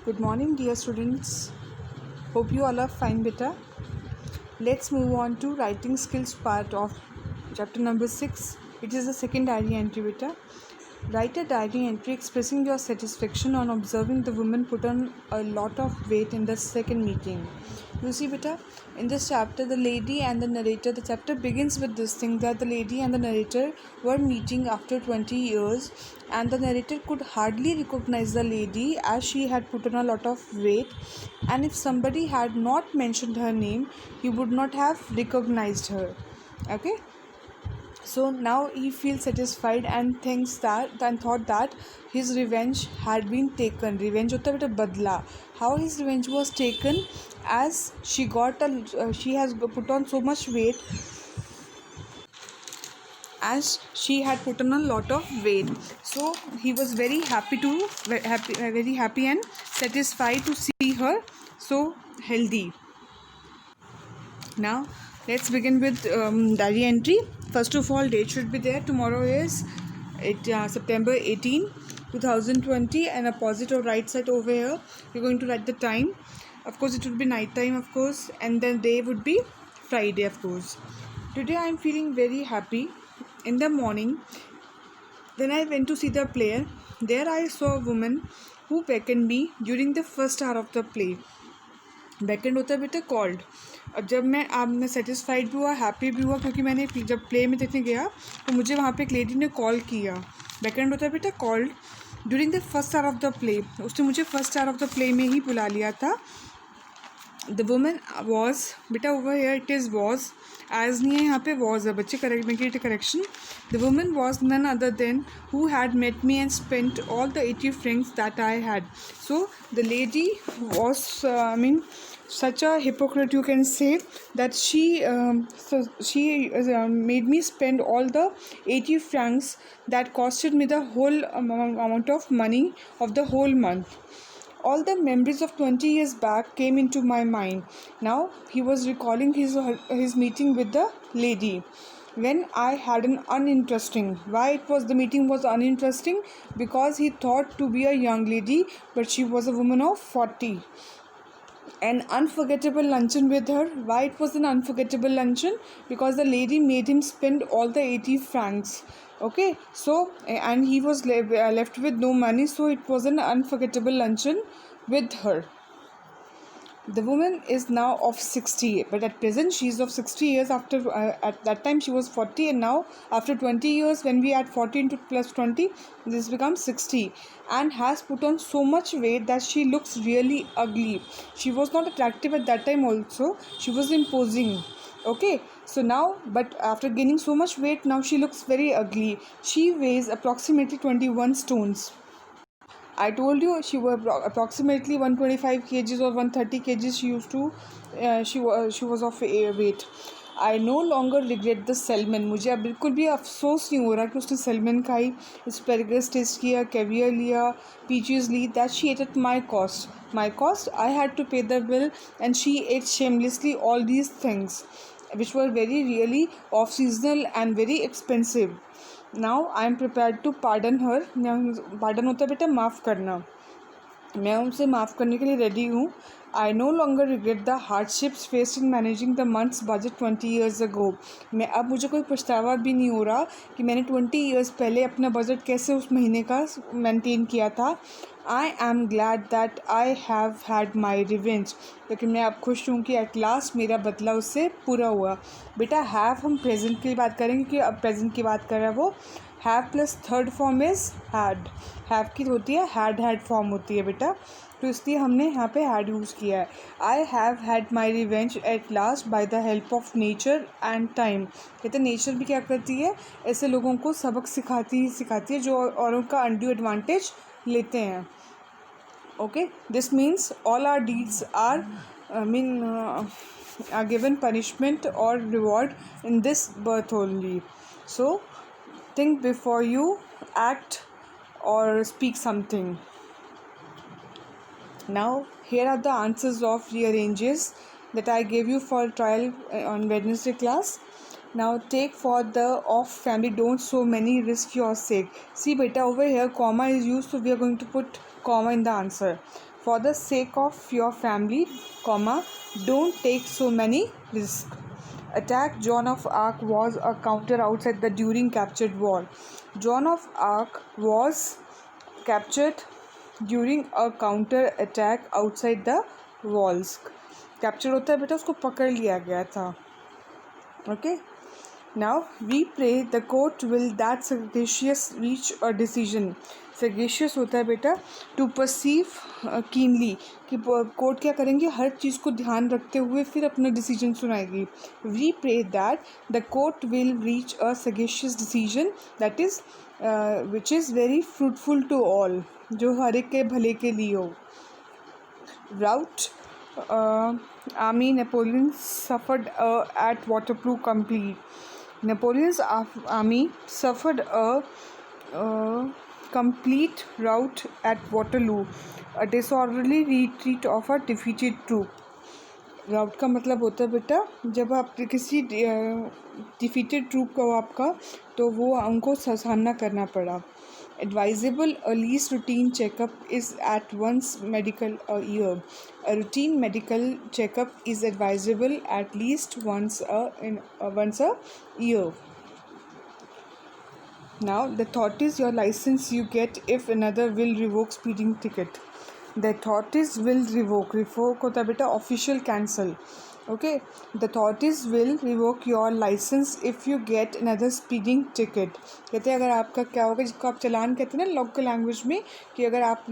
Good morning, dear students. Hope you all are fine, beta. Let's move on to writing skills part of chapter number 6. It is the second diary entry, beta. Write a diary entry expressing your satisfaction on observing the woman put on a lot of weight in the second meeting. You see, beta, in this chapter, the lady and the narrator, the chapter begins with this thing that the lady and the narrator were meeting after 20 years, and the narrator could hardly recognize the lady as she had put on a lot of weight, and if somebody had not mentioned her name, he would not have recognized her. Okay. So now he feels satisfied and thought that his revenge had been taken. Revenge होता है बेटा बदला. How his revenge was taken, as she has put on so much weight, as she had put on a lot of weight. So he was very happy and satisfied to see her so healthy. Now let's begin with diary entry. First of all, date should be there. Tomorrow is September 18, 2020, and opposite or right side over here you're going to write the time. Of course, it would be night time, of course, and then day would be Friday, of course. Today I am feeling very happy. In the morning, when I went to see the play, there I saw a woman who beckoned me during the first hour of the play. Backend होता है बेटा called. अब जब मैं satisfied भी हुआ, happy भी हुआ, क्योंकि मैंने जब प्ले में देखने गया तो मुझे वहाँ पे एक लेडी ने कॉल किया. बैकेंड होता है बेटा called during the first hour of the play. उसने मुझे first hour of the play में ही बुला लिया था. द वुमेन वॉज, बेटा over here it is was, as नहीं है यहाँ पे वॉज है बच्चे. Correction. The woman was none other than who had met me and spent all the 80 francs that I had. So the lady was such a hypocrite, you can say, that she made me spend all the 80 francs that costed me the whole amount of money of the whole month. All the memories of 20 years back came into my mind. Now he was recalling his meeting with the lady when I had an uninteresting. Why the meeting was uninteresting? Because he thought to be a young lady, but she was a woman of 40. An unforgettable luncheon with her. Why it was an unforgettable luncheon? Because the lady made him spend all the 80 francs. Okay, so and he was left with no money, so it was an unforgettable luncheon with her. The woman is now of 60, but at present she is of 60 years. After at that time she was 40, and now after 20 years, when we add 40 into plus 20, this becomes 60, and has put on so much weight that she looks really ugly. She was not attractive at that time also. She was imposing. Okay, so now, but after gaining so much weight, now she looks very ugly. She weighs approximately 21 stones. I told you she was approximately 125 kgs or 130 kgs. She used to she was of weight. I no longer regret the salmon. मुझे अब बिल्कुल भी अफसोस नहीं हो रहा कि उसने सैल्मन खाई, एस्पेरेगस टेस्ट किया, कैवियर लिया, पीचेस ली. That she ate at my cost. My cost, I had to pay the bill, and she ate shamelessly all these things, which were very really off-seasonal and very expensive. Now I am prepare to pardon her. Pardon होता है बेटा माफ़ करना. मैं उनसे माफ़ करने के लिए रेडी हूँ. I know longer regret the hardships faced in managing the months budget 20 years ago. अब मुझे कोई पछतावा भी नहीं हो रहा कि मैंने 20 years पहले अपना बजट कैसे उस महीने का मेंटेन किया था. I am glad that I have had my revenge. लेकिन मैं अब खुश हूँ कि एट लास्ट मेरा बदला उससे पूरा हुआ. बेटा हैव हम प्रेजेंट की बात करेंगे कि अब प्रेजेंट की बात कर रहा है वो. Have plus third form is had. Have की होती है हैड फॉर्म होती है बेटा, तो इसलिए हमने यहाँ पे हैड यूज़ किया है. I have had my revenge at last by the help of nature and time. कहते हैं नेचर भी क्या करती है, ऐसे लोगों को सबक सिखाती है जो औरों का अनड्यू एडवांटेज लेते हैं. Okay, this means all our deeds are given punishment or reward in this birth only. So think before you act or speak something. Now here are the answers of rearranges that I gave you for trial on Wednesday class. Now take for the of family, don't so many, risk your sake. See beta, over here comma is used, so we are going to put comma in the answer. For the sake of your family, comma, don't take so many risks. Attack Joan of Arc was a counter outside the during captured war. Joan of Arc was captured during a counter attack outside the walls. Capture होता है बेटा, उसको पकड़ लिया गया था. Okay, now we pray the court will that sagacious reach a decision. Sagacious होता है बेटा टू परसीव कीनली, कि कोर्ट क्या करेंगे, हर चीज़ को ध्यान रखते हुए फिर अपना डिसीजन सुनाएगी. We pray that the court will reach a sagacious decision that is which is very fruitful to all, जो हर एक के भले के लिए हो. Rout army Napoleon suffered at Waterloo complete. Napoleon's army suffered a complete rout at Waterloo, a disorderly retreat of a defeated troop. राउट का मतलब होता है बेटा जब आप किसी डिफीटेड ट्रूप का हो आपका, तो वो उनको सामना करना पड़ा. Advisable a least routine checkup is at once medical a year. A routine medical checkup is advisable at least once a year. Now the thought is your license you get if another will revoke speeding ticket. The thought is will revoke होता है बेटा official cancel. Okay, the authorities will revoke your licence if you get another speeding ticket. कहते हैं अगर आपका क्या होगा, जिसको आप चलान कहते हैं ना लोकल लैंग्वेज में, कि अगर आप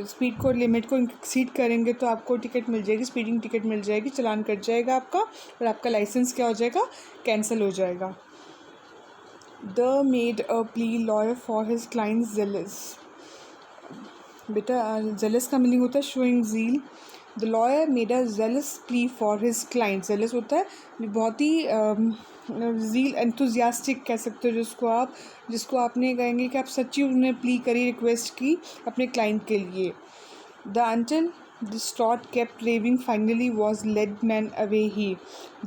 स्पीड को लिमिट को एक्सीड करेंगे तो आपको टिकट मिल जाएगी, स्पीडिंग टिकट मिल जाएगी, चलान कट जाएगा आपका और आपका लाइसेंस क्या हो जाएगा, कैंसिल हो जाएगा. The made a plea lawyer for his client jealous. बेटा जेलस का मीनिंग होता है showing zeal. The lawyer made a jealous plea for his client. Jealous होता है बहुत ही ज़ील, एंथुजियास्टिक कह सकते हो जिसको आपने कहेंगे कि आप सच्ची उन्हें प्ली करी, रिक्वेस्ट की अपने क्लाइंट के लिए. The until distraught kept raving finally was led man away he.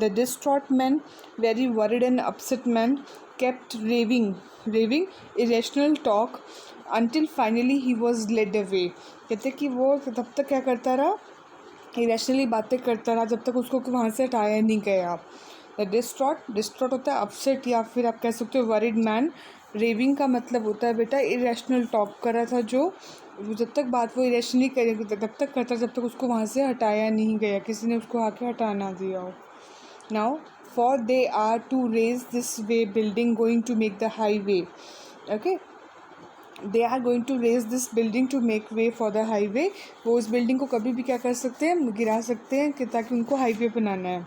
The distraught man, very worried and upset man, kept raving irrational talk until finally he was led away. कहते कि वो तब तक क्या करता रहा, इरेशनली बातें करता रहा जब तक उसको वहाँ से हटाया नहीं गया. डिस्ट्रॉट होता है अपसेट, या फिर आप कह सकते हो वरिड मैन. रेविंग का मतलब होता है बेटा इरेशनल टॉक कर रहा था, जो जब तक बात वो इरेशनली करेगी तब तक करता जब तक उसको वहाँ से हटाया नहीं गया, किसी ने उसको आके हटा ना दिया हो. Now for they are to raze this way building going to make the highway. Okay, they are going to raze this building to make way for the highway. वो उस बिल्डिंग को कभी भी क्या कर सकते हैं, गिरा सकते हैं कि ताकि उनको हाईवे बनाना है.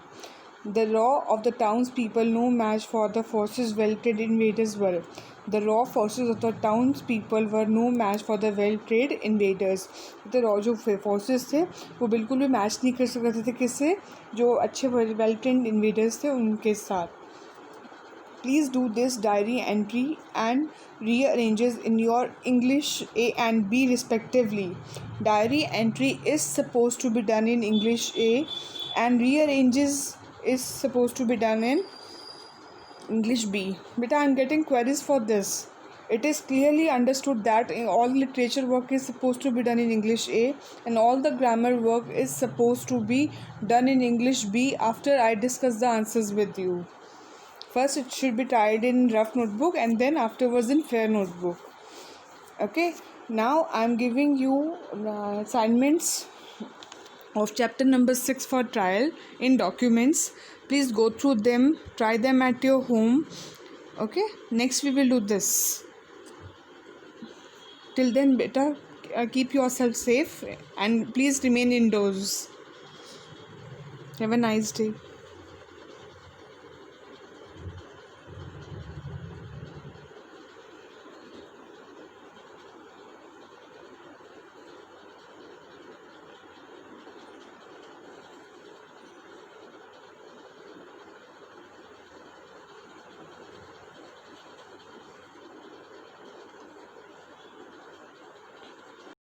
The raw of the towns people no match for the forces well trained invaders were. The raw forces of the towns people were no match for the well trained invaders. तो raw जो forces थे वो बिल्कुल भी match नहीं कर सकते थे किससे, जो अच्छे वेल ट्रेड इन्वेडर्स थे उनके साथ. Please do this diary entry and rearranges in your English A and B respectively. Diary entry is supposed to be done in English A and rearranges is supposed to be done in English B. Beta, I am getting queries for this. It is clearly understood that all literature work is supposed to be done in English A and all the grammar work is supposed to be done in English B after I discuss the answers with you. First it should be tried in rough notebook and then afterwards in fair notebook. Okay, now I am giving you assignments of chapter number 6 for trial in documents. Please go through them, try them at your home. Okay, next we will do this. Till then beta, keep yourself safe and please remain indoors. Have a nice day.